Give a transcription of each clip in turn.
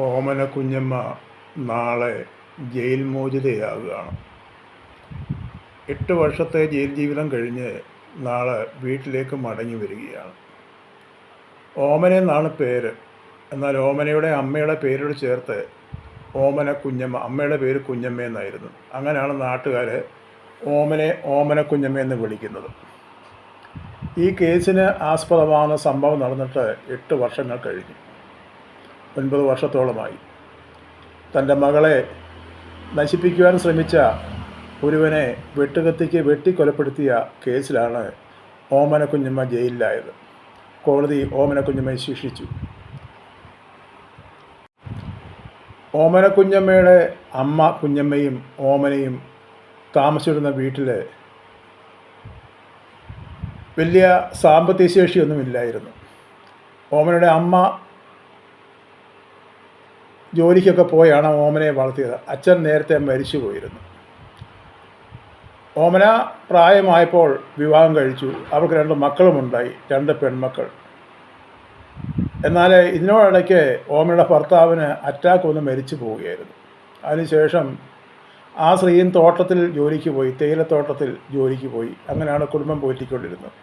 ഓമന കുഞ്ഞമ്മ നാളെ ജയിൽ മോചിതയാകുകയാണ്. 8 വർഷത്തെ ജയിൽ ജീവിതം കഴിഞ്ഞ് നാളെ വീട്ടിലേക്ക് മടങ്ങി വരികയാണ്. ഓമന എന്നാണ് പേര്. എന്നാൽ ഓമനയുടെ അമ്മയുടെ പേരോട് ചേർത്ത് ഓമന കുഞ്ഞമ്മ, അമ്മയുടെ പേര് കുഞ്ഞമ്മ എന്നായിരുന്നു. അങ്ങനെയാണ് നാട്ടുകാർ ഓമന കുഞ്ഞമ്മ എന്ന് വിളിക്കുന്നത്. ഈ കേസിന് ആസ്പദമാകുന്ന സംഭവം നടന്നിട്ട് 8 വർഷങ്ങൾ കഴിഞ്ഞു. 9 വർഷത്തോളമായി. തൻ്റെ മകളെ നശിപ്പിക്കുവാൻ ശ്രമിച്ച ഒരുവനെ വെട്ടുകത്തിക്ക് വെട്ടിക്കൊലപ്പെടുത്തിയ കേസിലാണ് ഓമന കുഞ്ഞമ്മ ജയിലിലായത്. കോടതി ഓമന കുഞ്ഞമ്മയെ ശിക്ഷിച്ചു. ഓമന കുഞ്ഞമ്മയുടെ അമ്മ കുഞ്ഞമ്മയും ഓമനയും താമസിച്ചിരുന്ന വീട്ടിൽ വലിയ സാമ്പത്തിക ശേഷിയൊന്നുമില്ലായിരുന്നു. ഓമനയുടെ അമ്മ ജോലിക്കൊക്കെ പോയാണ് ഓമനയെ വളർത്തിയത്. അച്ഛൻ നേരത്തെ മരിച്ചു പോയിരുന്നു. ഓമന പ്രായമായപ്പോൾ വിവാഹം കഴിച്ചു. അവർക്ക് 2 മക്കളുമുണ്ടായി, 2 പെൺമക്കൾ. എന്നാൽ ഇതിനോടിടയ്ക്ക് ഓമനയുടെ ഭർത്താവിന് അറ്റാക്ക് വന്ന് മരിച്ചു പോവുകയായിരുന്നു. അതിനുശേഷം ആ സ്ത്രീയും തോട്ടത്തിൽ ജോലിക്ക് പോയി, തേയിലത്തോട്ടത്തിൽ ജോലിക്ക് പോയി. അങ്ങനെയാണ് കുടുംബം പോറ്റിക്കൊണ്ടിരുന്നത്.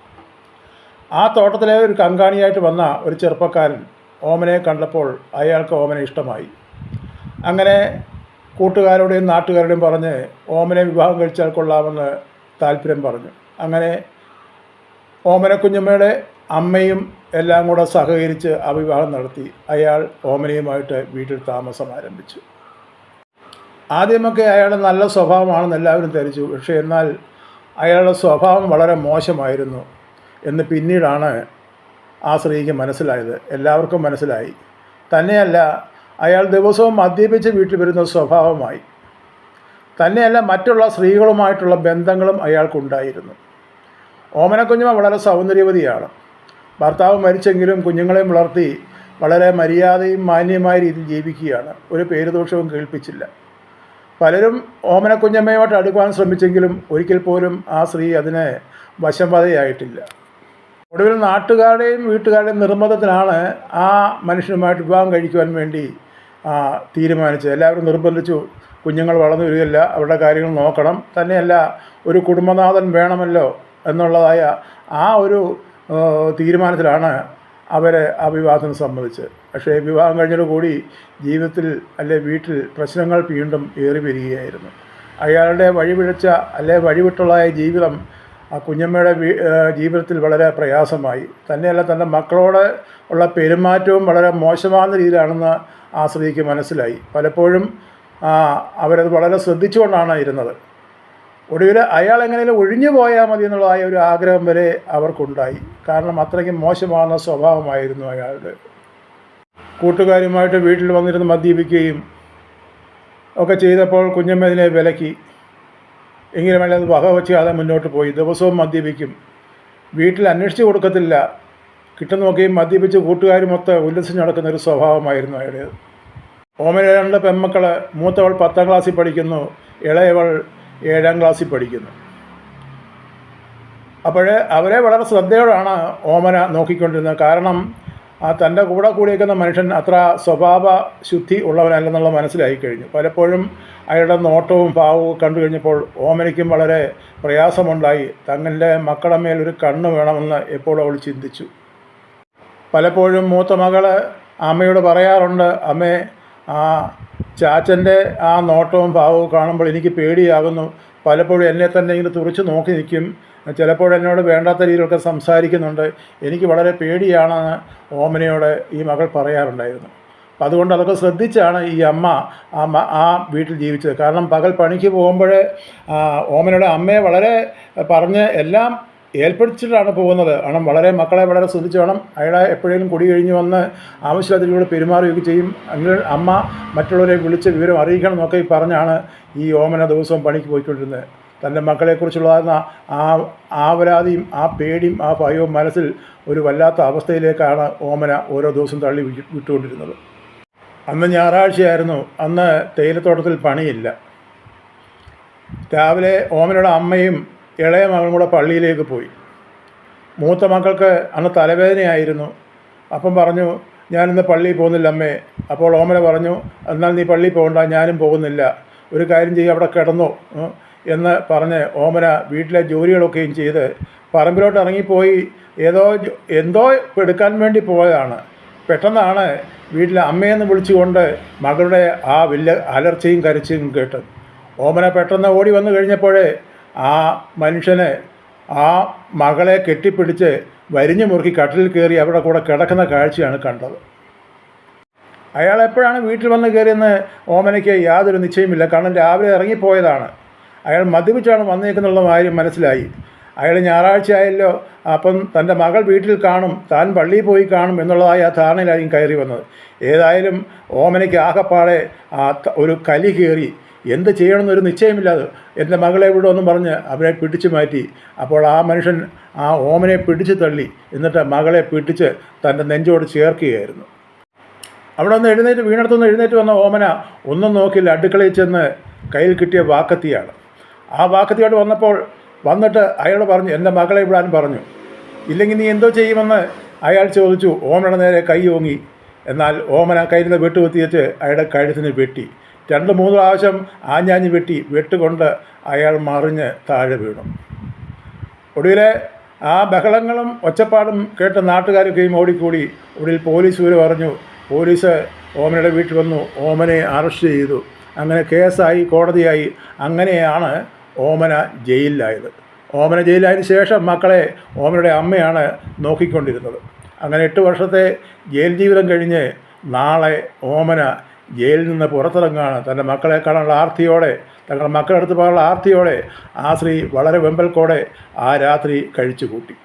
ആ തോട്ടത്തിലെ ഒരു കങ്കാണിയായിട്ട് വന്ന ഒരു ചെറുപ്പക്കാരൻ ഓമനയെ കണ്ടപ്പോൾ അയാൾക്ക് ഓമനെ ഇഷ്ടമായി. അങ്ങനെ കൂട്ടുകാരോടെയും നാട്ടുകാരോടെയും പറഞ്ഞ് ഓമനെ വിവാഹം കഴിച്ചാൽ കൊള്ളാമെന്ന് താല്പര്യം പറഞ്ഞു. അങ്ങനെ ഓമന കുഞ്ഞമ്മയുടെ അമ്മയും എല്ലാം കൂടെ സഹകരിച്ച് ആ വിവാഹം നടത്തി. അയാൾ ഓമനയുമായിട്ട് വീട്ടിൽ താമസം ആരംഭിച്ചു. ആദ്യമൊക്കെ അയാളുടെ നല്ല സ്വഭാവമാണെന്ന് എല്ലാവരും ധരിച്ചു. പക്ഷേ എന്നാൽ അയാളുടെ സ്വഭാവം വളരെ മോശമായിരുന്നു എന്ന് പിന്നീടാണ് ആ സ്ത്രീക്ക് മനസ്സിലായത്. എല്ലാവർക്കും മനസ്സിലായി. തന്നെയല്ല, അയാൾ ദിവസവും മദ്യപിച്ച് വീട്ടിൽ വരുന്ന സ്വഭാവമായി. തന്നെയല്ല, മറ്റുള്ള സ്ത്രീകളുമായിട്ടുള്ള ബന്ധങ്ങളും അയാൾക്കുണ്ടായിരുന്നു. ഓമന കുഞ്ഞമ്മ വളരെ സൗന്ദര്യവതിയാണ്. ഭർത്താവ് മരിച്ചെങ്കിലും കുഞ്ഞുങ്ങളെ വളർത്തി വളരെ മര്യാദയും മാന്യമായ രീതിയിൽ ജീവിക്കുകയാണ്. ഒരു പേരുദോഷവും കേൾപ്പിച്ചില്ല. പലരും ഓമന കുഞ്ഞമ്മയുമായിട്ട് അടുക്കുവാൻ ശ്രമിച്ചെങ്കിലും ഒരിക്കൽ പോലും ആ സ്ത്രീ അതിന് വശംവദയായിട്ടില്ല. ഒടുവിൽ നാട്ടുകാരുടെയും വീട്ടുകാരുടെയും നിർബന്ധത്തിനാണ് ആ മനുഷ്യനുമായിട്ട് വിവാഹം കഴിക്കുവാൻ വേണ്ടി തീരുമാനിച്ചത്. എല്ലാവരും നിർബന്ധിച്ചു. കുഞ്ഞുങ്ങൾ വളർന്നു വരികയില്ല, അവരുടെ കാര്യങ്ങൾ നോക്കണം, തന്നെയല്ല ഒരു കുടുംബനാഥൻ വേണമല്ലോ എന്നുള്ളതായ ആ ഒരു തീരുമാനത്തിലാണ് അവരെ ആ വിവാഹത്തിന് സമ്മതിച്ചത്. പക്ഷേ വിവാഹം കഴിഞ്ഞതോടുകൂടി ജീവിതത്തിൽ വീട്ടിൽ പ്രശ്നങ്ങൾ വീണ്ടും ഏറി വരികയായിരുന്നു. അയാളുടെ വഴിവിട്ടുള്ളതായ ജീവിതം ആ കുഞ്ഞമ്മയുടെ ജീവിതത്തിൽ വളരെ പ്രയാസമായി. തന്നെയല്ല, തൻ്റെ മക്കളോട് ഉള്ള പെരുമാറ്റവും വളരെ മോശമാകുന്ന രീതിയിലാണെന്ന് ആ സ്ത്രീക്ക് മനസ്സിലായി. പലപ്പോഴും അവരത് വളരെ ശ്രദ്ധിച്ചുകൊണ്ടാണ് ഇരുന്നത്. ഒടുവിൽ അയാൾ എങ്ങനെയും ഒഴിഞ്ഞു പോയാൽ മതി എന്നുള്ളതായ ഒരു ആഗ്രഹം വരെ അവർക്കുണ്ടായി. കാരണം അത്രയ്ക്കും മോശമാകുന്ന സ്വഭാവമായിരുന്നു അയാളുടെ. കൂട്ടുകാരുമായിട്ട് വീട്ടിൽ വന്നിരുന്ന് മദ്യപിക്കുകയും ഒക്കെ ചെയ്തപ്പോൾ കുഞ്ഞമ്മ ഇതിനെ വിലക്കി. എങ്കിലും വേണ്ടി അത് വകവെച്ച് അത് മുന്നോട്ട് പോയി. ദിവസവും മദ്യപിക്കും. വീട്ടിൽ അന്വേഷിച്ച് കൊടുക്കത്തില്ല. കിട്ടുന്നൊക്കെയും മദ്യപിച്ച് കൂട്ടുകാരുമൊത്ത് ഉല്ലസിച്ച് നടക്കുന്ന ഒരു സ്വഭാവമായിരുന്നു അയാളുടേത്. ഓമന 2 പെൺമക്കൾ. മൂത്തവൾ 10ാം ക്ലാസ്സിൽ പഠിക്കുന്നു, ഇളയവൾ 7ാം ക്ലാസ്സിൽ പഠിക്കുന്നു. അപ്പോൾ അവരെ വളരെ ശ്രദ്ധയോടാണ് ഓമന നോക്കിക്കൊണ്ടിരുന്നത്. കാരണം തൻ്റെ കൂടെ കൂടിയേക്കുന്ന മനുഷ്യൻ അത്ര സ്വഭാവ ശുദ്ധി ഉള്ളവനല്ലെന്നുള്ള മനസ്സിലായി കഴിഞ്ഞു. പലപ്പോഴും അയാളുടെ നോട്ടവും ഭാവവും കണ്ടു കഴിഞ്ഞപ്പോൾ ഓമനയ്ക്കും വളരെ പ്രയാസമുണ്ടായി. തങ്ങളുടെ മക്കളുടെ മേലൊരു കണ്ണ് വേണമെന്ന് എപ്പോഴും അവൾ ചിന്തിച്ചു. പലപ്പോഴും മൂത്ത മകൾ അമ്മയോട് പറയാറുണ്ട്, അമ്മേ, ചാച്ചൻ്റെ ആ നോട്ടവും ഭാവവും കാണുമ്പോൾ എനിക്ക് പേടിയാകുന്നു. പലപ്പോഴും എന്നെ തന്നെ ഇങ്ങനെ തുറച്ച് നോക്കി നിൽക്കും. ചിലപ്പോൾ എന്നോട് വേണ്ടാത്ത രീതിയിലൊക്കെ സംസാരിക്കുന്നുണ്ട്. എനിക്ക് വളരെ പേടിയാണെന്ന് ഓമനയോട് ഈ മകൾ പറയാറുണ്ടായിരുന്നു. അപ്പം അതുകൊണ്ട് അതൊക്കെ ശ്രദ്ധിച്ചാണ് ഈ അമ്മ ആ വീട്ടിൽ ജീവിച്ചത്. കാരണം പകൽ പണിക്ക് പോകുമ്പോൾ ഓമനയുടെ അമ്മയെ വളരെ പറഞ്ഞ് എല്ലാം ഏൽപ്പിച്ചിട്ടാണ് പോകുന്നത്. കാരണം മക്കളെ വളരെ ശ്രദ്ധിച്ച് വേണം. അയാളെ എപ്പോഴേലും കുടി കഴിഞ്ഞ് വന്ന് ആവശ്യത്തിലൂടെ പെരുമാറുകയൊക്കെ ചെയ്യും. അങ്ങനെ അമ്മ മറ്റുള്ളവരെ വിളിച്ച് വിവരം അറിയിക്കണം എന്നൊക്കെ പറഞ്ഞാണ് ഈ ഓമന ദിവസവും പണിക്ക് പോയിക്കൊണ്ടിരുന്നത്. തൻ്റെ മക്കളെക്കുറിച്ചുള്ള ആവലാതിയും ആ പേടിയും ആ ഭയവും മനസ്സിൽ ഒരു വല്ലാത്ത അവസ്ഥയിലേക്കാണ് ഓമന ഓരോ ദിവസം തള്ളി വിട്ടുകൊണ്ടിരുന്നത്. അന്ന് ഞായറാഴ്ചയായിരുന്നു. അന്ന് തേയിലത്തോട്ടത്തിൽ പണിയില്ല. രാവിലെ ഓമനയുടെ അമ്മയും ഇളയ മകളും കൂടെ പള്ളിയിലേക്ക് പോയി. മൂത്ത മക്കൾക്ക് അന്ന് തലവേദനയായിരുന്നു. അപ്പം പറഞ്ഞു, ഞാനിന്ന് പള്ളിയിൽ പോകുന്നില്ല അമ്മേ. അപ്പോൾ ഓമന പറഞ്ഞു, എന്നാൽ നീ പള്ളിയിൽ പോകണ്ട, ഞാനും പോകുന്നില്ല, ഒരു കാര്യം ചെയ്യും, അവിടെ കിടന്നു എന്ന് പറഞ്ഞ് ഓമന വീട്ടിലെ ജോലികളൊക്കെയും ചെയ്ത് പറമ്പിലോട്ട് ഇറങ്ങിപ്പോയി. എന്തോ എടുക്കാൻ വേണ്ടി പോയതാണ്. പെട്ടെന്നാണ് വീട്ടിലെ അമ്മയെന്ന് വിളിച്ചുകൊണ്ട് മകളുടെ ആ വലിയ അലർച്ചയും കരച്ചിലും കേട്ട് ഓമന പെട്ടെന്ന് ഓടി വന്നു കഴിഞ്ഞപ്പോഴേ ആ മനുഷ്യനെ ആ മകളെ കെട്ടിപ്പിടിച്ച് വരിഞ്ഞു മുറുക്കി കട്ടിലിൽ കയറി അവിടെ കൂടെ കിടക്കുന്ന കാഴ്ചയാണ് കണ്ടത്. അയാൾ എപ്പോഴാണ് വീട്ടിൽ വന്ന് കയറിയെന്ന് ഓമനയ്ക്ക് യാതൊരു നിശ്ചയമില്ല. കാരണം രാവിലെ ഇറങ്ങിപ്പോയതാണ്. അയാൾ മദ്യപിച്ചാണ് വന്നേക്കുന്നുള്ള കാര്യം മനസ്സിലായി. അയാൾ ഞായറാഴ്ച ആയല്ലോ, അപ്പം തൻ്റെ മകൾ വീട്ടിൽ കാണും, താൻ പള്ളിയിൽ പോയി കാണും എന്നുള്ളതായി ആ ധാരണയിലായിരിക്കും കയറി വന്നത്. ഏതായാലും ഓമനയ്ക്ക് ആകപ്പാടെ ഒരു കലി കയറി. എന്ത് ചെയ്യണമെന്നൊരു നിശ്ചയമില്ലാതെ എൻ്റെ മകളെ വിടുമെന്നും പറഞ്ഞ് അവരെ പിടിച്ചു മാറ്റി. അപ്പോൾ ആ മനുഷ്യൻ ആ ഓമനെ പിടിച്ചു തള്ളി, എന്നിട്ട് മകളെ പിടിച്ച് തൻ്റെ നെഞ്ചോട് ചേർക്കുകയായിരുന്നു. അവിടെ നിന്ന് വീണെടുത്തുനിന്ന് എഴുന്നേറ്റ് വന്ന ഓമന ഒന്നും നോക്കില്ല, അടുക്കളയിൽ ചെന്ന് കയ്യിൽ കിട്ടിയ വാക്കത്തിയാണ്. ആ വാക്കത്തിയോട് വന്നിട്ട് അയാൾ പറഞ്ഞു, എൻ്റെ മകളെ വിടാൻ പറഞ്ഞു. ഇല്ലെങ്കിൽ നീ എന്തോ ചെയ്യുമെന്ന് അയാൾ ചോദിച്ചു. ഓമനയുടെ നേരെ കൈ ഓങ്ങി. എന്നാൽ ഓമന കയ്യിൽ നിന്ന് വെട്ടുകുത്തിയിട്ട് അയാളുടെ കഴുത്തിന് വെട്ടി. 2-3 പ്രാവശ്യം ആഞ്ഞാഞ്ഞ് വെട്ടുകൊണ്ട് അയാൾ മറിഞ്ഞ് താഴെ വീണു. ഒടുവിൽ ആ ബഹളങ്ങളും ഒച്ചപ്പാടും കേട്ട് നാട്ടുകാരൊക്കെയും ഓടിക്കൂടി. ഒടുവിൽ പോലീസ് പറഞ്ഞു. പോലീസ് ഓമനയുടെ വീട്ടിൽ വന്നു, ഓമനയെ അറസ്റ്റ് ചെയ്തു. അങ്ങനെ കേസായി, കോടതിയായി. അങ്ങനെയാണ് ഓമന ജയിലിലായത്. ഓമന ജയിലായതിനു ശേഷം മക്കളെ ഓമനയുടെ അമ്മയാണ് നോക്കിക്കൊണ്ടിരുന്നത്. അങ്ങനെ 8 വർഷത്തെ ജയിൽ ജീവിതം കഴിഞ്ഞ് നാളെ ഓമന ജയിലിൽ നിന്ന് പുറത്തിറങ്ങുകയാണ്. തൻ്റെ മക്കളെ കാണാനുള്ള ആർത്തിയോടെ, തങ്ങളുടെ മക്കളെടുത്ത് പോകാനുള്ള ആർത്തിയോടെ ആ സ്ത്രീ വളരെ വെമ്പൽക്കോടെ ആ രാത്രി കഴിച്ചു കൂട്ടി.